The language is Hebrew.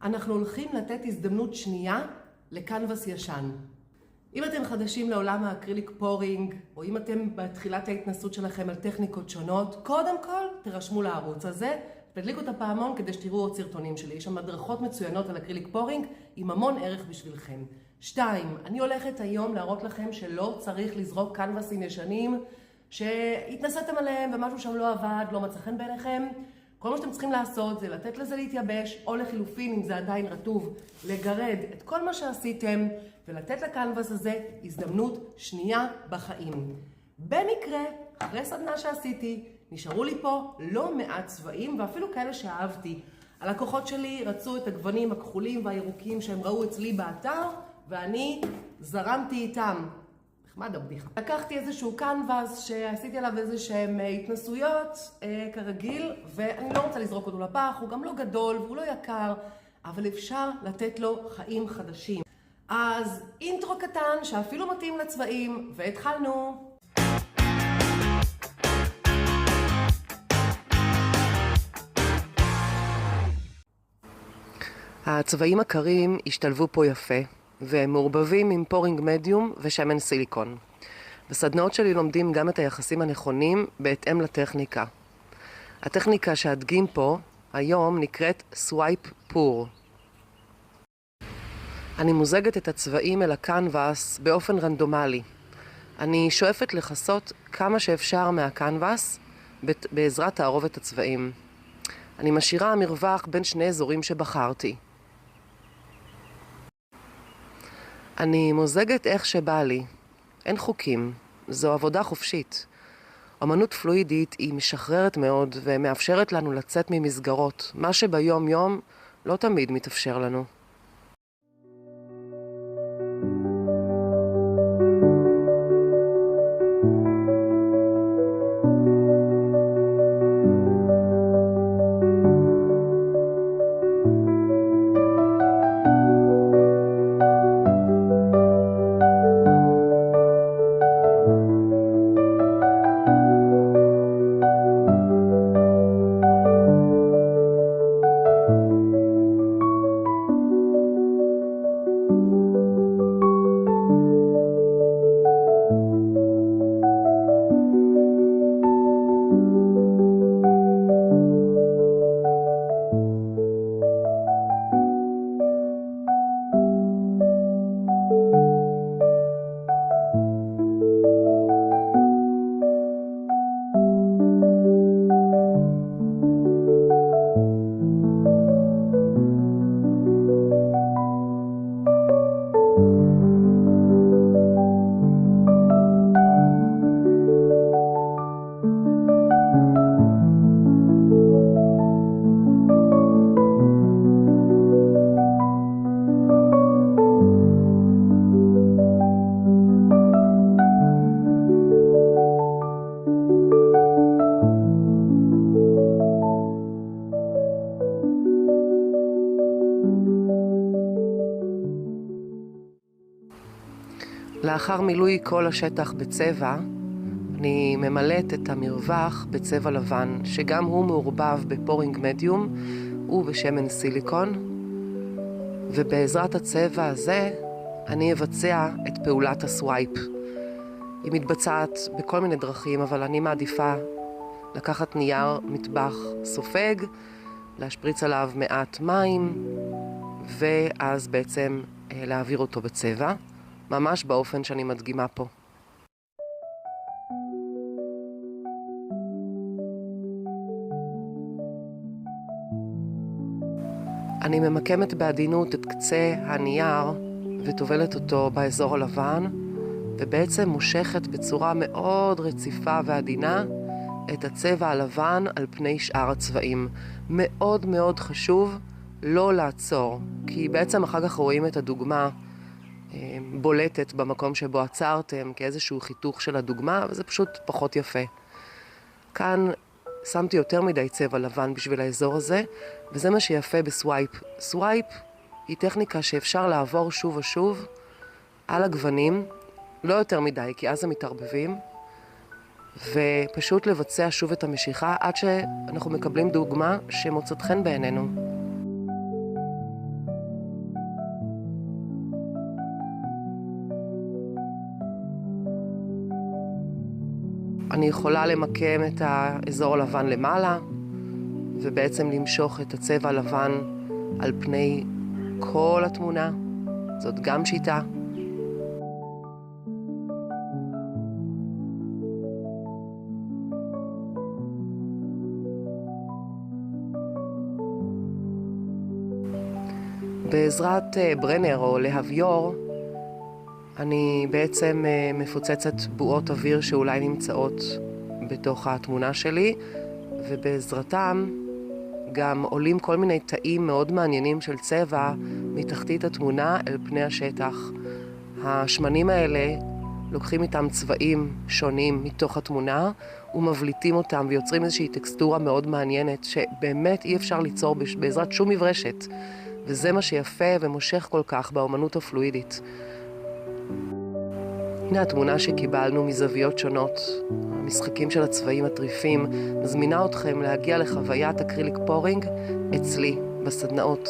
אנחנו הולכים לתת הזדמנות שנייה לקנבס ישן. אם אתם חדשים לעולם האקריליק פורינג, או אם אתם בתחילת ההתנסות שלכם על טכניקות שונות, קודם כל תירשמו לערוץ הזה, תדליקו את הפעמון כדי שתראו עוד סרטונים שלי. יש שם הדרכות מצוינות על אקריליק פורינג עם המון ערך בשבילכם. 2. אני הולכת היום להראות לכם שלא צריך לזרוק קנבסים ישנים שהתנסיתם עליהם ומשהו שם לא עבד, לא מצא חן בעיניכם. כל מה שאתם צריכים לעשות זה לתת לזה להתייבש, או לחילופין, אם זה עדיין רטוב, לגרד את כל מה שעשיתם ולתת לקנבס הזה הזדמנות שנייה בחיים. במקרה, אחרי סדנה שעשיתי, נשארו לי פה לא מעט צבעים, ואפילו כאלה שאהבתי. הלקוחות שלי רצו את הגוונים הכחולים והירוקים שהם ראו אצלי באתר, ואני זרמתי איתם. נחמד הבדיחה. לקחתי איזשהו קנבס שעשיתי עליו איזשהם התנסויות כרגיל, ואני לא רוצה לזרוק אותו לפח, הוא גם לא גדול והוא לא יקר, אבל אפשר לתת לו חיים חדשים. אז אינטרו קטן שאפילו מתאים לצבעים, והתחלנו. הצבעים הקרים השתלבו פה יפה, והם מעורבבים עם פורינג מדיום ושמן סיליקון. בסדנאות שלי לומדים גם את היחסים הנכונים בהתאם לטכניקה. הטכניקה שאדגים פה היום נקראת סווייפ פור. אני מוזגת את הצבעים אל הקנבס באופן רנדומלי. אני שואפת לחסות כמה שאפשר מהקנבס בעזרת תערובת הצבעים. אני משאירה מרווח בין שני אזורים שבחרתי. אני מוזגת איך שבא לי. אין חוקים. זו עבודה חופשית. אמנות פלואידית היא משחררת מאוד ומאפשרת לנו לצאת ממסגרות. מה שביום יום לא תמיד מתאפשר לנו. לאחר מילוי כל השטח בצבע, אני ממלאת את המרווח בצבע לבן, שגם הוא מעורבב בפורינג מדיום ובשמן סיליקון, ובעזרת הצבע הזה אני אבצע את פעולת הסווייפ. היא מתבצעת בכל מיני דרכים, אבל אני מעדיפה לקחת נייר מטבח סופג, להשפריץ עליו מעט מים, ואז בעצם להעביר אותו בצבע. ממש באופן שאני מדגימה פה. אני ממקמת בעדינות את קצה הנייר וטובלת אותו באזור הלבן, ובעצם מושכת בצורה מאוד רציפה ועדינה את הצבע הלבן על פני שאר הצבעים. מאוד מאוד חשוב לא לעצור, כי בעצם אחר כך רואים את הדוגמה בולטת במקום שבו עצרתם כאיזשהו חיתוך של הדוגמה, וזה פשוט פחות יפה. כאן שמתי יותר מדי צבע לבן בשביל האזור הזה, וזה מה שיפה בסווייפ. סווייפ היא טכניקה שאפשר לעבור שוב ושוב על הגוונים, לא יותר מדי, כי אז הם מתערבבים, ופשוט לבצע שוב את המשיכה עד שאנחנו מקבלים דוגמה שמוצאת חן בעינינו. אני יכולה למקם את האזור הלבן למעלה, ובעצם למשוך את הצבע הלבן על פני כל התמונה. זאת גם שיטה. בעזרת ברנר או להביור, אני בעצם מפוצצת בועות אוויר שאולי נמצאות בתוך התמונה שלי, ובעזרתם גם עולים כל מיני תאים מאוד מעניינים של צבע מתחתית התמונה אל פני השטח. השמנים האלה לוקחים איתם צבעים שונים מתוך התמונה ומבליטים אותם ויוצרים איזושהי טקסטורה מאוד מעניינת שבאמת אי אפשר ליצור בעזרת שום מברשת. וזה מה שיפה ומושך כל כך באומנות הפלואידית. הנה התמונה שקיבלנו מזוויות שונות. המשחקים של הצבעים הטריפים מזמינה אתכם להגיע לחוויית אקריליק פורינג אצלי בסדנאות.